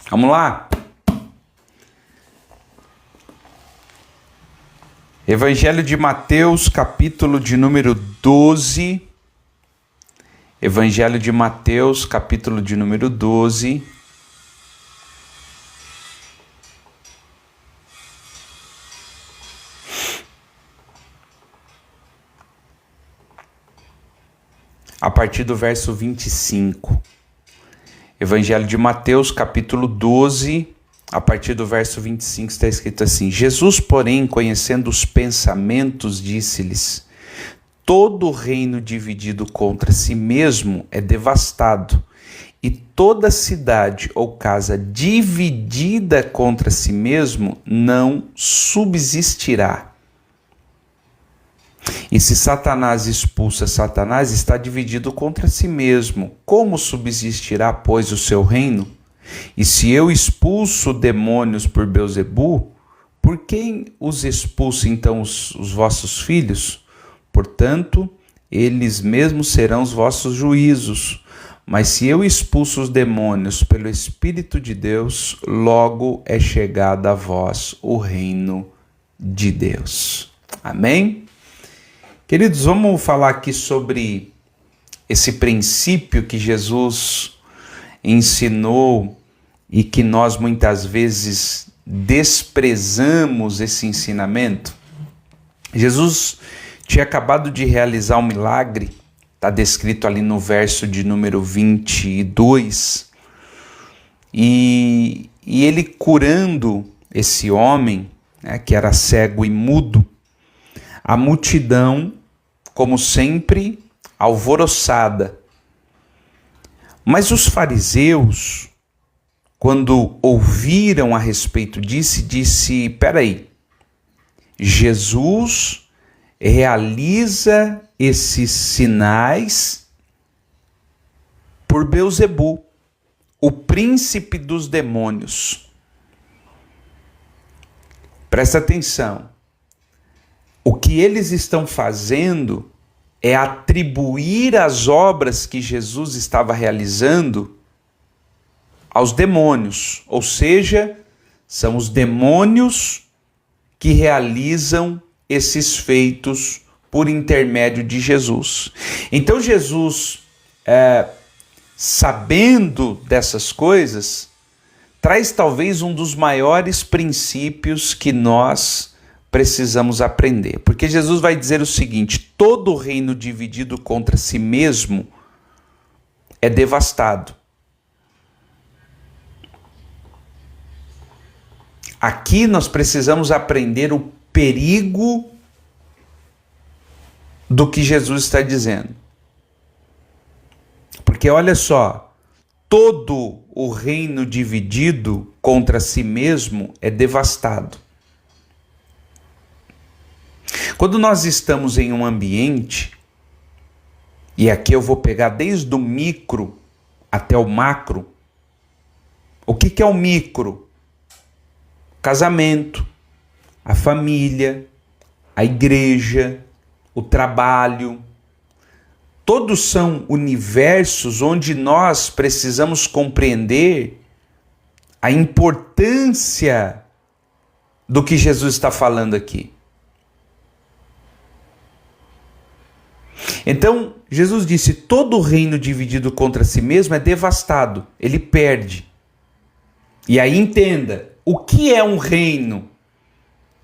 Vamos lá? Evangelho de Mateus, capítulo de número 12. Evangelho de Mateus, capítulo de número 12. A partir do verso 25. Evangelho de Mateus, capítulo 12, a partir do verso 25, está escrito assim: Jesus, porém, conhecendo os pensamentos, disse-lhes: todo reino dividido contra si mesmo é devastado, e toda cidade ou casa dividida contra si mesmo não subsistirá. E se Satanás expulsa Satanás, está dividido contra si mesmo. Como subsistirá, pois, o seu reino? E se eu expulso demônios por Beelzebu, por quem os expulsa então os vossos filhos? Portanto, eles mesmos serão os vossos juízos. Mas se eu expulso os demônios pelo Espírito de Deus, logo é chegado a vós o reino de Deus. Amém? Queridos, vamos falar aqui sobre esse princípio que Jesus ensinou e que nós muitas vezes desprezamos esse ensinamento. Jesus tinha acabado de realizar um milagre, está descrito ali no verso de número 22, e ele curando esse homem, que era cego e mudo, a multidão, como sempre, alvoroçada. Mas os fariseus, quando ouviram a respeito disso, disse: peraí, Jesus realiza esses sinais por Beelzebu, o príncipe dos demônios. Presta atenção. O que eles estão fazendo é atribuir as obras que Jesus estava realizando aos demônios, ou seja, são os demônios que realizam esses feitos por intermédio de Jesus. Então Jesus, sabendo dessas coisas, traz talvez um dos maiores princípios que nós precisamos aprender. Porque Jesus vai dizer o seguinte: todo reino dividido contra si mesmo é devastado. Aqui nós precisamos aprender o perigo do que Jesus está dizendo. Porque olha só, todo o reino dividido contra si mesmo é devastado. Quando nós estamos em um ambiente, e aqui eu vou pegar desde o micro até o macro. O que é o micro? Casamento, a família, a igreja, o trabalho. Todos são universos onde nós precisamos compreender a importância do que Jesus está falando aqui. Então, Jesus disse: todo reino dividido contra si mesmo é devastado, ele perde. E aí entenda, o que é um reino?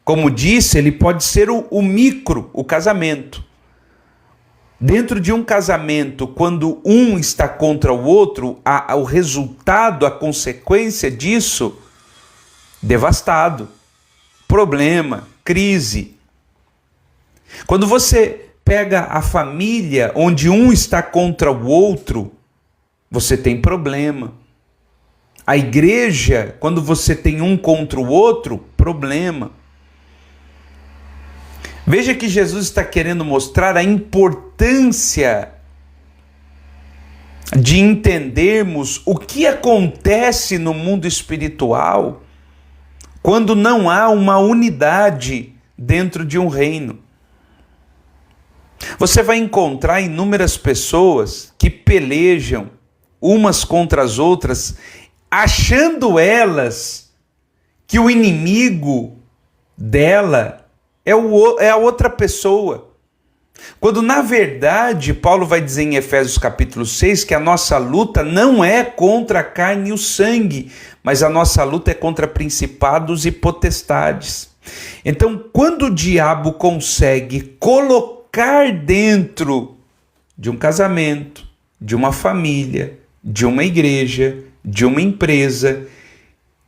Como disse, ele pode ser o micro, o casamento. Dentro de um casamento, quando um está contra o outro, o resultado, a consequência disso, devastado, problema, crise. Quando você pega a família onde um está contra o outro, você tem problema. A igreja, quando você tem um contra o outro, problema. Veja que Jesus está querendo mostrar a importância de entendermos o que acontece no mundo espiritual quando não há uma unidade dentro de um reino. Você vai encontrar inúmeras pessoas que pelejam umas contra as outras achando elas que o inimigo dela é a outra pessoa. Quando, na verdade, Paulo vai dizer em Efésios capítulo 6 que a nossa luta não é contra a carne e o sangue, mas a nossa luta é contra principados e potestades. Então, quando o diabo consegue colocar dentro de um casamento, de uma família, de uma igreja, de uma empresa,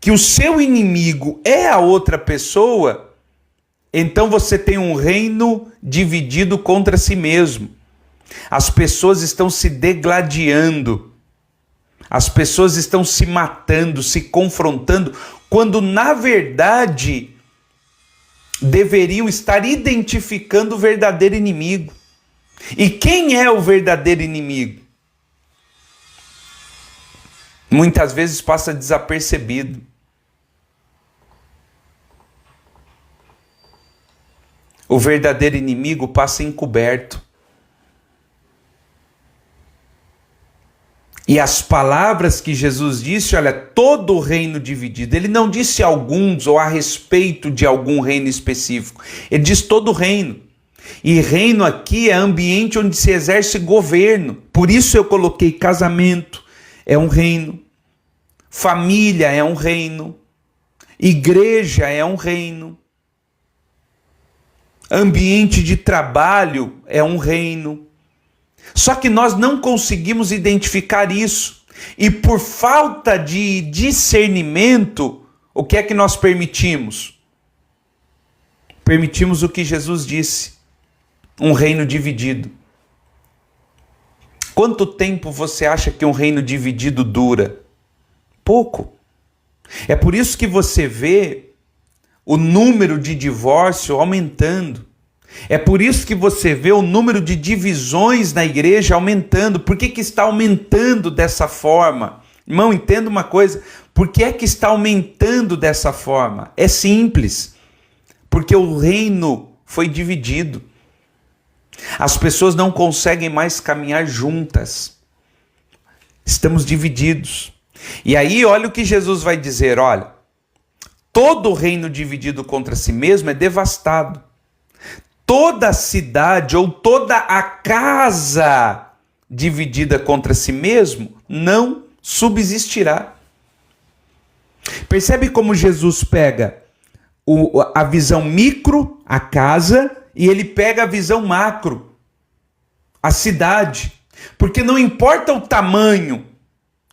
que o seu inimigo é a outra pessoa, então você tem um reino dividido contra si mesmo. As pessoas estão se degladiando, as pessoas estão se matando, se confrontando, quando na verdade deveriam estar identificando o verdadeiro inimigo. E quem é o verdadeiro inimigo? Muitas vezes passa desapercebido. O verdadeiro inimigo passa encoberto. E as palavras que Jesus disse, olha, todo o reino dividido. Ele não disse alguns ou a respeito de algum reino específico. Ele diz todo o reino. E reino aqui é ambiente onde se exerce governo. Por isso eu coloquei casamento, é um reino. Família é um reino. Igreja é um reino. Ambiente de trabalho é um reino. Só que nós não conseguimos identificar isso. E por falta de discernimento, o que é que nós permitimos? Permitimos o que Jesus disse: um reino dividido. Quanto tempo você acha que um reino dividido dura? Pouco. É por isso que você vê o número de divórcio aumentando. É por isso que você vê o número de divisões na igreja aumentando. Por que está aumentando dessa forma? Irmão, entenda uma coisa. Por que é que está aumentando dessa forma? É simples. Porque o reino foi dividido. As pessoas não conseguem mais caminhar juntas. Estamos divididos. E aí, olha o que Jesus vai dizer, olha. Todo reino dividido contra si mesmo é devastado. Toda cidade ou toda a casa dividida contra si mesmo não subsistirá. Percebe como Jesus pega a visão micro, a casa, e ele pega a visão macro, a cidade. Porque não importa o tamanho,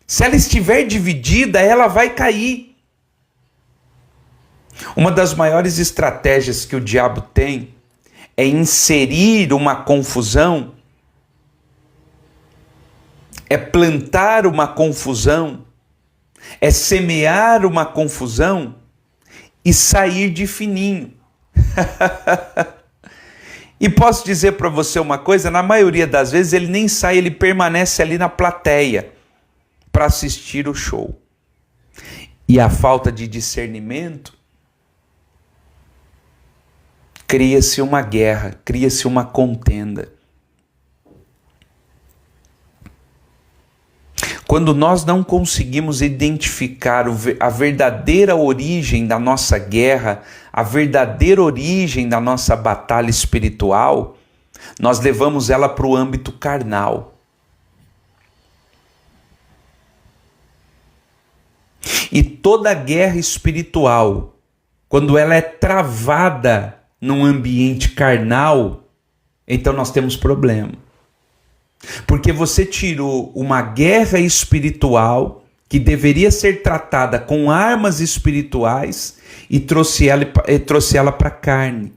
se ela estiver dividida, ela vai cair. Uma das maiores estratégias que o diabo tem é inserir uma confusão, é plantar uma confusão, é semear uma confusão e sair de fininho. E posso dizer para você uma coisa, na maioria das vezes ele nem sai, ele permanece ali na plateia para assistir o show. E a falta de discernimento, cria-se uma guerra, cria-se uma contenda. Quando nós não conseguimos identificar a verdadeira origem da nossa guerra, a verdadeira origem da nossa batalha espiritual, nós levamos ela para o âmbito carnal. E toda guerra espiritual, quando ela é travada num ambiente carnal, então nós temos problema. Porque você tirou uma guerra espiritual que deveria ser tratada com armas espirituais e trouxe ela para a carne.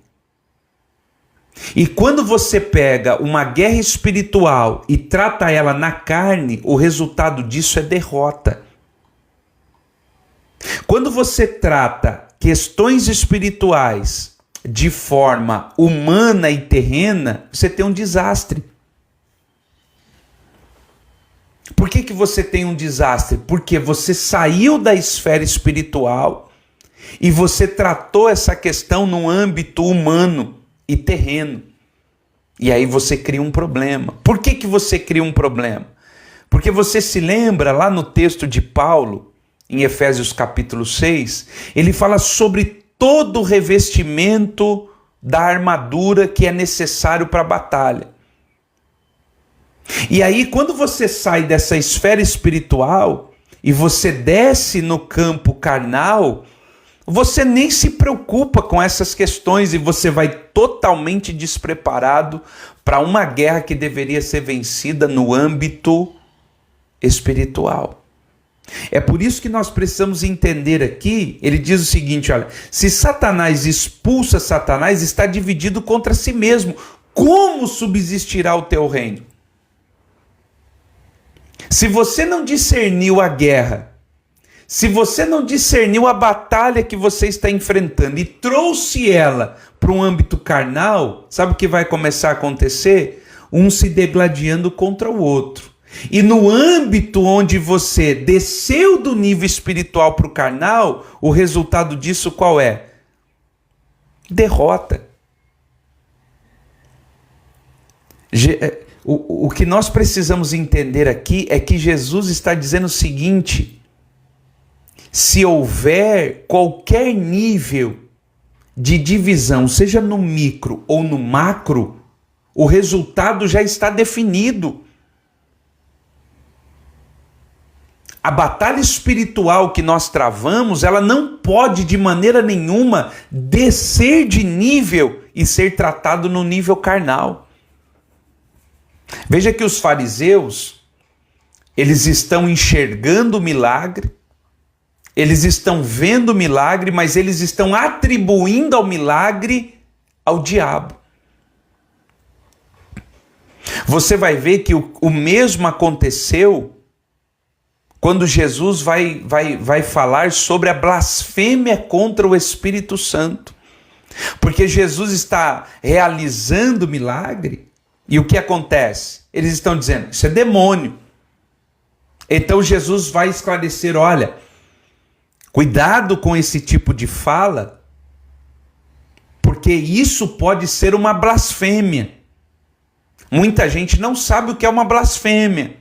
E quando você pega uma guerra espiritual e trata ela na carne, o resultado disso é derrota. Quando você trata questões espirituais de forma humana e terrena, você tem um desastre. Por que você tem um desastre? Porque você saiu da esfera espiritual e você tratou essa questão no âmbito humano e terreno. E aí você cria um problema. Por que você cria um problema? Porque você se lembra lá no texto de Paulo, em Efésios capítulo 6, ele fala sobre todo o revestimento da armadura que é necessário para a batalha. E aí, quando você sai dessa esfera espiritual e você desce no campo carnal, você nem se preocupa com essas questões e você vai totalmente despreparado para uma guerra que deveria ser vencida no âmbito espiritual. É por isso que nós precisamos entender aqui, ele diz o seguinte, olha, se Satanás expulsa Satanás, está dividido contra si mesmo. Como subsistirá o teu reino? Se você não discerniu a guerra, se você não discerniu a batalha que você está enfrentando e trouxe ela para um âmbito carnal, sabe o que vai começar a acontecer? Um se degladiando contra o outro. E no âmbito onde você desceu do nível espiritual para o carnal, o resultado disso qual é? Derrota. O que nós precisamos entender aqui é que Jesus está dizendo o seguinte: se houver qualquer nível de divisão, seja no micro ou no macro, o resultado já está definido. A batalha espiritual que nós travamos, ela não pode de maneira nenhuma descer de nível e ser tratado no nível carnal. Veja que os fariseus, eles estão enxergando o milagre, eles estão vendo o milagre, mas eles estão atribuindo ao milagre ao diabo. Você vai ver que o mesmo aconteceu quando Jesus vai falar sobre a blasfêmia contra o Espírito Santo. Porque Jesus está realizando o milagre e o que acontece? Eles estão dizendo, isso é demônio. Então Jesus vai esclarecer, olha, cuidado com esse tipo de fala, porque isso pode ser uma blasfêmia. Muita gente não sabe o que é uma blasfêmia.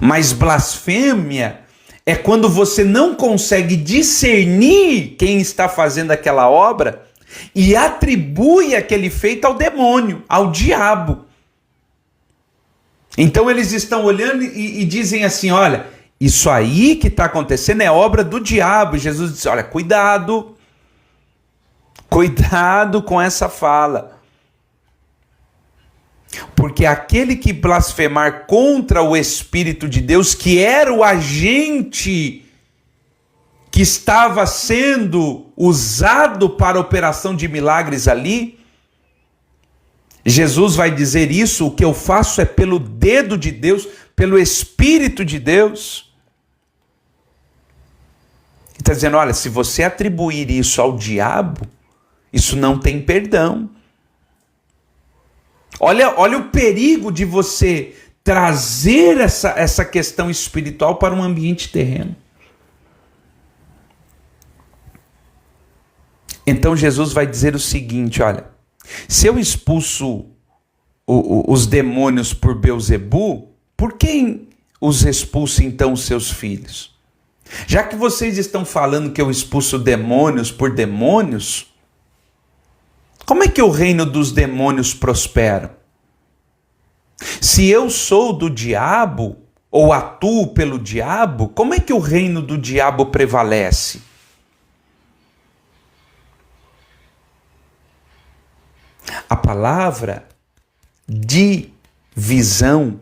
Mas blasfêmia é quando você não consegue discernir quem está fazendo aquela obra e atribui aquele feito ao demônio, ao diabo. Então eles estão olhando e dizem assim, olha, isso aí que está acontecendo é obra do diabo. E Jesus diz, olha, cuidado com essa fala. Porque aquele que blasfemar contra o Espírito de Deus, que era o agente que estava sendo usado para a operação de milagres ali, Jesus vai dizer isso, o que eu faço é pelo dedo de Deus, pelo Espírito de Deus. Ele está dizendo, olha, se você atribuir isso ao diabo, isso não tem perdão. Olha o perigo de você trazer essa questão espiritual para um ambiente terreno. Então Jesus vai dizer o seguinte, olha, se eu expulso os demônios por Belzebu, por quem os expulsa então os seus filhos? Já que vocês estão falando que eu expulso demônios por demônios, como é que o reino dos demônios prospera? Se eu sou do diabo, ou atuo pelo diabo, como é que o reino do diabo prevalece? A palavra divisão.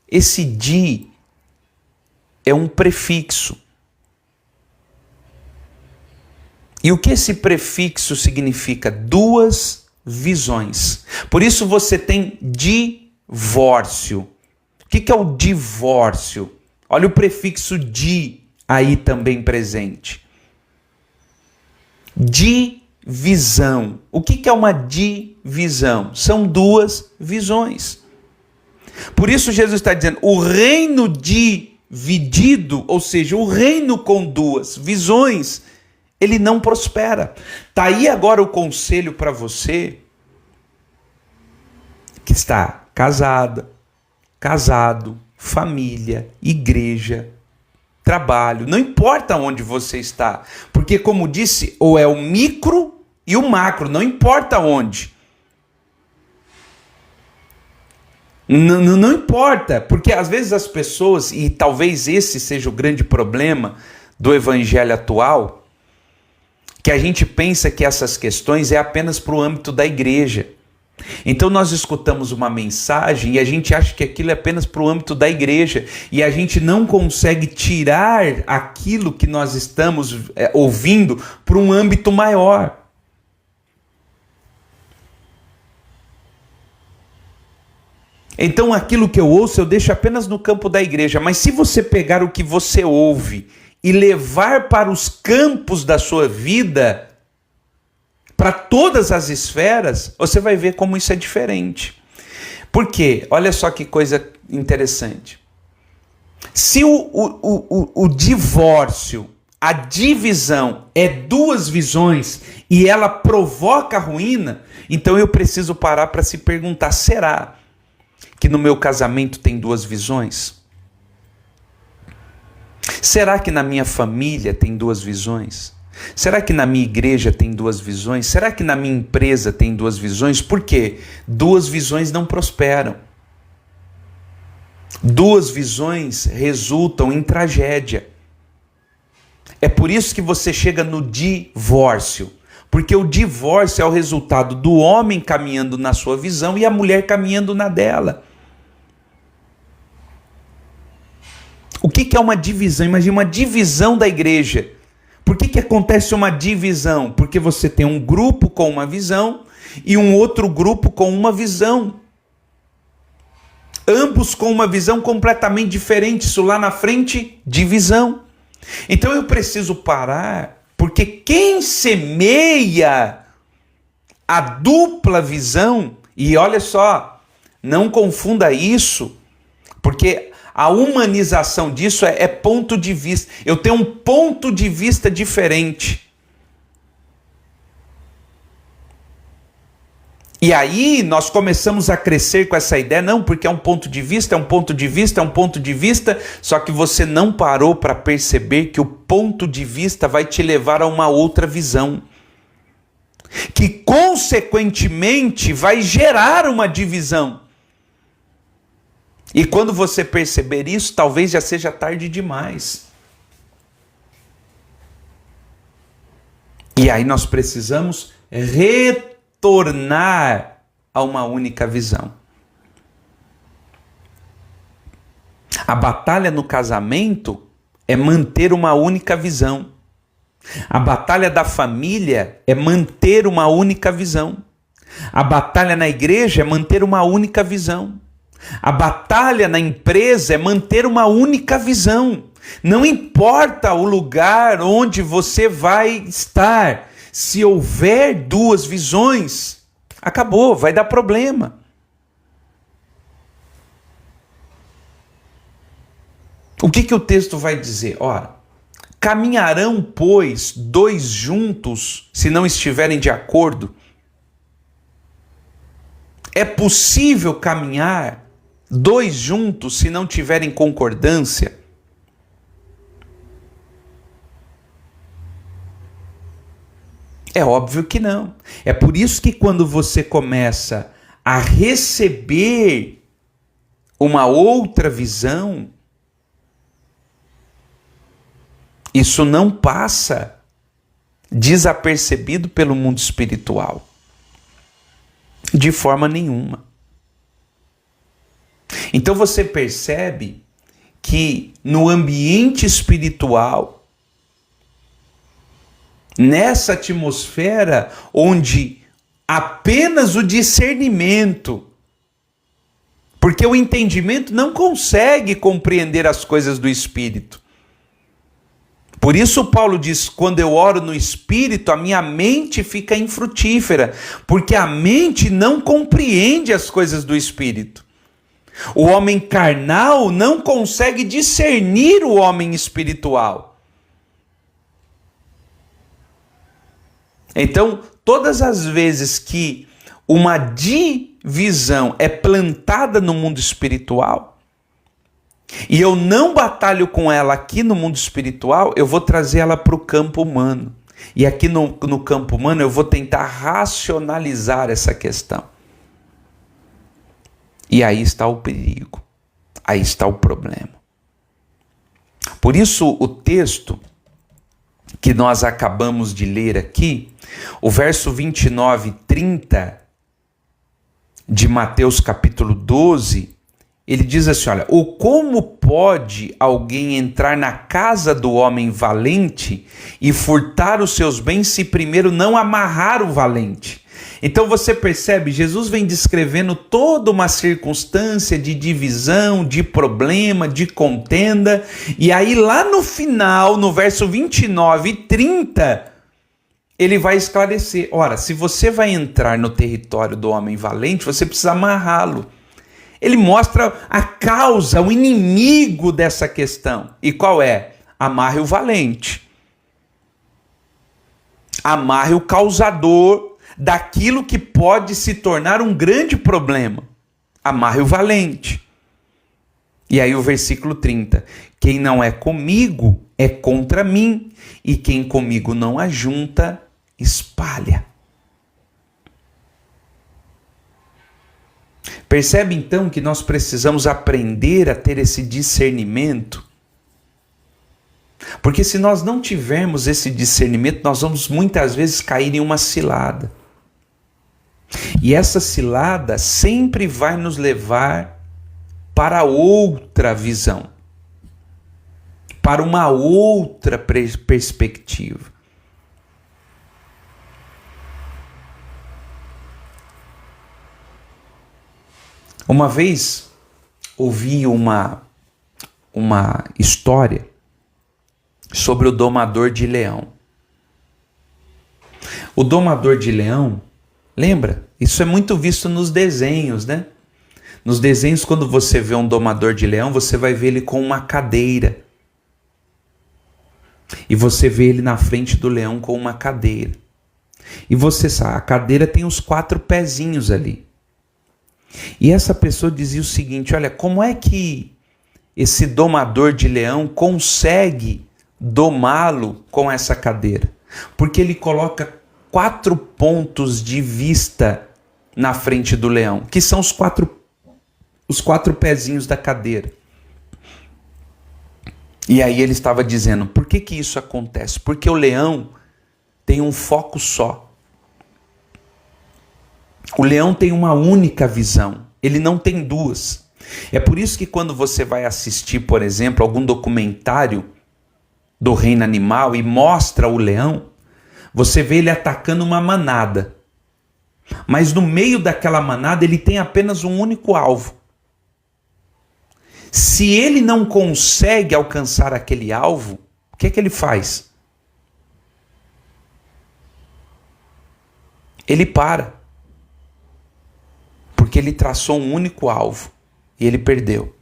Esse di é um prefixo. E o que esse prefixo significa? Duas visões. Por isso você tem divórcio. O que é o divórcio? Olha o prefixo di aí também presente. Divisão. O que é uma divisão? São duas visões. Por isso Jesus está dizendo, o reino dividido, ou seja, o reino com duas visões, ele não prospera. Está aí agora o conselho para você que está casada, casado, família, igreja, trabalho, não importa onde você está, porque como disse, ou é o micro e o macro, não importa onde. Não importa, porque às vezes as pessoas, e talvez esse seja o grande problema do evangelho atual, que a gente pensa que essas questões é apenas para o âmbito da igreja. Então nós escutamos uma mensagem e a gente acha que aquilo é apenas para o âmbito da igreja e a gente não consegue tirar aquilo que nós estamos ouvindo para um âmbito maior. Então aquilo que eu ouço eu deixo apenas no campo da igreja, mas se você pegar o que você ouve e levar para os campos da sua vida, para todas as esferas, você vai ver como isso é diferente. Por quê? Olha só que coisa interessante. Se o divórcio, a divisão é duas visões e ela provoca a ruína, então eu preciso parar para se perguntar, será que no meu casamento tem duas visões? Será que na minha família tem duas visões? Será que na minha igreja tem duas visões? Será que na minha empresa tem duas visões? Por quê? Duas visões não prosperam. Duas visões resultam em tragédia. É por isso que você chega no divórcio. Porque o divórcio é o resultado do homem caminhando na sua visão e a mulher caminhando na dela. O que é uma divisão? Imagina uma divisão da igreja. Por que acontece uma divisão? Porque você tem um grupo com uma visão e um outro grupo com uma visão. Ambos com uma visão completamente diferente. Isso lá na frente, divisão. Então eu preciso parar, porque quem semeia a dupla visão, e olha só, não confunda isso, porque a humanização disso é ponto de vista. Eu tenho um ponto de vista diferente. E aí nós começamos a crescer com essa ideia, não, porque é um ponto de vista, é um ponto de vista, é um ponto de vista, só que você não parou para perceber que o ponto de vista vai te levar a uma outra visão, que consequentemente vai gerar uma divisão. E quando você perceber isso, talvez já seja tarde demais. E aí nós precisamos retornar a uma única visão. A batalha no casamento é manter uma única visão. A batalha da família é manter uma única visão. A batalha na igreja é manter uma única visão. A batalha na empresa é manter uma única visão. Não importa o lugar onde você vai estar, se houver duas visões, acabou, vai dar problema. O que o texto vai dizer? Ora, caminharão, pois, dois juntos, se não estiverem de acordo? É possível caminhar dois juntos se não tiverem concordância? É óbvio que não. É por isso que quando você começa a receber uma outra visão, isso não passa desapercebido pelo mundo espiritual. De forma nenhuma. Então você percebe que no ambiente espiritual, nessa atmosfera onde apenas o discernimento, porque o entendimento não consegue compreender as coisas do Espírito. Por isso Paulo diz, quando eu oro no Espírito, a minha mente fica infrutífera, porque a mente não compreende as coisas do Espírito. O homem carnal não consegue discernir o homem espiritual. Então, todas as vezes que uma divisão é plantada no mundo espiritual, e eu não batalho com ela aqui no mundo espiritual, eu vou trazer ela para o campo humano. E aqui no campo humano eu vou tentar racionalizar essa questão. E aí está o perigo, aí está o problema. Por isso o texto que nós acabamos de ler aqui, o verso 29 e 30 de Mateus capítulo 12, ele diz assim, olha, ou como pode alguém entrar na casa do homem valente e furtar os seus bens se primeiro não amarrar o valente? Então você percebe, Jesus vem descrevendo toda uma circunstância de divisão, de problema, de contenda, e aí lá no final, no verso 29 e 30, ele vai esclarecer, ora, se você vai entrar no território do homem valente, você precisa amarrá-lo. Ele mostra a causa, o inimigo dessa questão. E qual é? Amarre o valente. Amarre o causador daquilo que pode se tornar um grande problema. Amarre o valente. E aí o versículo 30. Quem não é comigo é contra mim, e quem comigo não ajunta, espalha. Percebe então que nós precisamos aprender a ter esse discernimento? Porque se nós não tivermos esse discernimento, nós vamos muitas vezes cair em uma cilada. E essa cilada sempre vai nos levar para outra visão, para uma outra perspectiva. Uma vez ouvi uma história sobre o domador de leão. O domador de leão, lembra? Isso é muito visto nos desenhos, né? Nos desenhos, quando você vê um domador de leão, você vai ver ele com uma cadeira. E você vê ele na frente do leão com uma cadeira. E você sabe, a cadeira tem os 4 pezinhos ali. E essa pessoa dizia o seguinte, olha, como é que esse domador de leão consegue domá-lo com essa cadeira? Porque ele coloca 4 pontos de vista na frente do leão, que são os quatro pezinhos da cadeira. E aí ele estava dizendo, por que isso acontece? Porque o leão tem um foco só. O leão tem uma única visão, ele não tem duas. É por isso que quando você vai assistir, por exemplo, algum documentário do reino animal e mostra o leão, você vê ele atacando uma manada. Mas no meio daquela manada ele tem apenas um único alvo. Se ele não consegue alcançar aquele alvo, o que é que ele faz? Ele para. Porque ele traçou um único alvo e ele perdeu.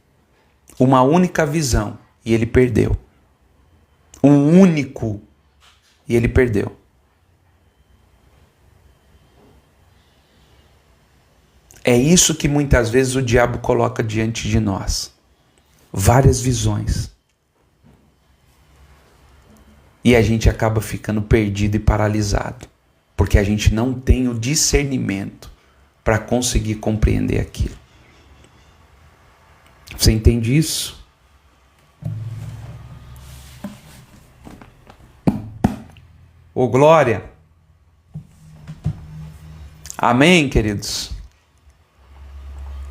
Uma única visão e ele perdeu. Um único e ele perdeu. É isso que muitas vezes o diabo coloca diante de nós. Várias visões. E a gente acaba ficando perdido e paralisado. Porque a gente não tem o discernimento para conseguir compreender aquilo. Você entende isso? Ô glória! Amém, queridos?